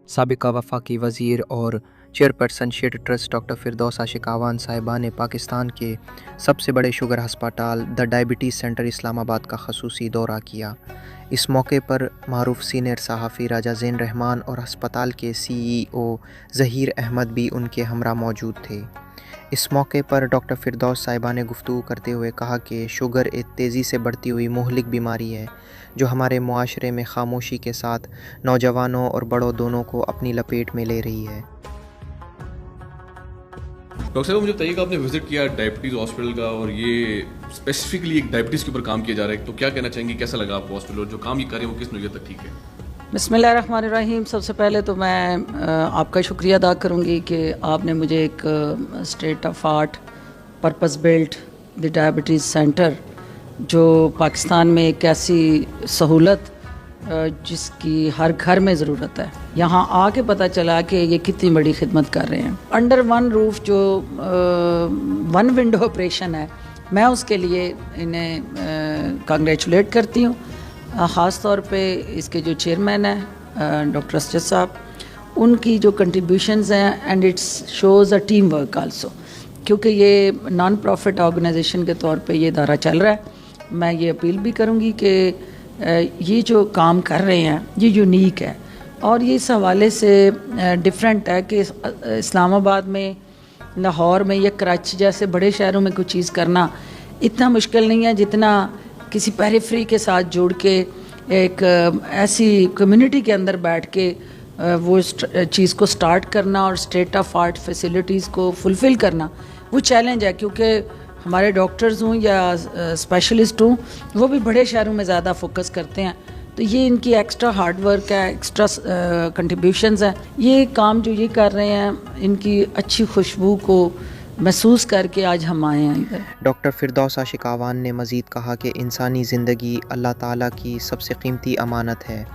साबिका वफाकी वज़ीर और चेयरपर्सन शेड ट्रस्ट डॉक्टर फिरदौस आशिक आवान साहिबा ने पाकिस्तान के सबसे बड़े शुगर हस्पताल द डायबिटीज़ सेंटर इस्लामाबाद का ख़ुसूसी दौरा किया। इस मौके पर मारूफ सीनियर सहाफ़ी राजा ज़ैन रहमान और हस्पताल के CEO ज़हीर अहमद भी उनके हमरा मौजूद थे। इस मौके पर डॉक्टर फिरदौस साहिबा ने गुफ्तगू करते हुए कहा कि शुगर एक तेज़ी से बढ़ती हुई मुहलिक बीमारी है जो हमारे मुआशरे में खामोशी के साथ नौजवानों और बड़ों दोनों को अपनी लपेट में ले रही है। डॉक्टर साहब, मुझे बताइएगा, आपने विजिट किया डायबिटीज़ हॉस्पिटल का और ये स्पेसिफिकली एक डायबिटीज़ के ऊपर काम किया जा रहा है, तो क्या कहना चाहेंगे, कैसा लगा आपको हॉस्पिटल और जो काम ये कर रहे हैं वो किस नौयत तक ठीक है? बिस्मिल्लाहिर्रहमानिर्रहीम। सबसे पहले तो मैं आपका शुक्रिया अदा करूँगी कि आपने मुझे एक state of art purpose built the diabetes centre, जो पाकिस्तान में एक ऐसी सहूलत जिसकी हर घर में ज़रूरत है, यहाँ आके पता चला कि ये कितनी बड़ी खिदमत कर रहे हैं। अंडर वन रूफ जो वन विंडो ऑपरेशन है, मैं उसके लिए इन्हें कांग्रेचुलेट करती हूँ। ख़ास तौर पे इसके जो चेयरमैन हैं डॉक्टर असजद साहब, उनकी जो कंट्रीब्यूशंस हैं, and it's shows a team work also, क्योंकि ये नॉन प्रॉफिट ऑर्गेनाइजेशन के तौर पे ये इदारा चल रहा है। मैं ये अपील भी करूँगी कि ये जो काम कर रहे हैं ये यूनिक है और ये इस हवाले से डिफरेंट है कि इस्लामाबाद में, लाहौर में या कराची जैसे बड़े शहरों में कोई चीज़ करना इतना मुश्किल नहीं है जितना किसी पेरिफेरी के साथ जुड़ के एक ऐसी कम्युनिटी के अंदर बैठ के वो चीज़ को स्टार्ट करना और स्टेट ऑफ आर्ट फैसिलिटीज़ को फुलफ़िल करना, वो चैलेंज है। क्योंकि हमारे डॉक्टर्स हों या स्पेशलिस्ट हों, वो भी बड़े शहरों में ज़्यादा फोकस करते हैं, तो ये इनकी एक्स्ट्रा हार्ड वर्क है, एक्स्ट्रा कंट्रीब्यूशंस हैं। ये काम जो ये कर रहे हैं, इनकी अच्छी खुशबू को महसूस करके आज हम आए हैं इधर। डॉक्टर फिरदौस आशिक आवान ने मज़ीद कहा कि इंसानी ज़िंदगी अल्लाह ताला की सबसे कीमती अमानत है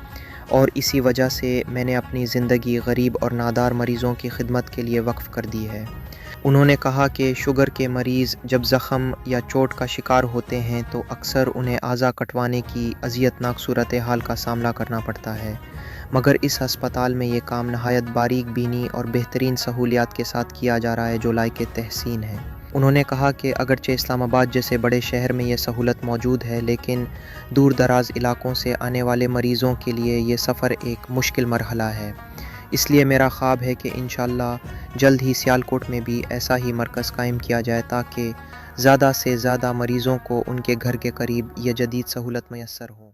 और इसी वजह से मैंने अपनी ज़िंदगी गरीब और नादार मरीज़ों की खिदमत के लिए वक्फ़ कर दी है। उन्होंने कहा कि शुगर के मरीज़ जब ज़ख़म या चोट का शिकार होते हैं तो अक्सर उन्हें आज़ा कटवाने की अज़ियतनाक सूरत हाल का सामना करना पड़ता है, मगर इस हस्पताल में ये काम नहायत बारीक बीनी और बेहतरीन सहूलियात के साथ किया जा रहा है जो लायक तहसीन है। उन्होंने कहा कि अगरचे इस्लामाबाद जैसे बड़े शहर में ये सहूलत मौजूद है, लेकिन दूर दराज इलाकों से आने वाले मरीज़ों के लिए ये सफ़र एक मुश्किल मरहला है। इसलिए मेरा ख्वाब है कि इंशाअल्लाह जल्द ही सियालकोट में भी ऐसा ही मरकज़ कायम किया जाए ताकि ज़्यादा से ज़्यादा मरीज़ों को उनके घर के करीब ये जदीद सहूलत मैसर हो।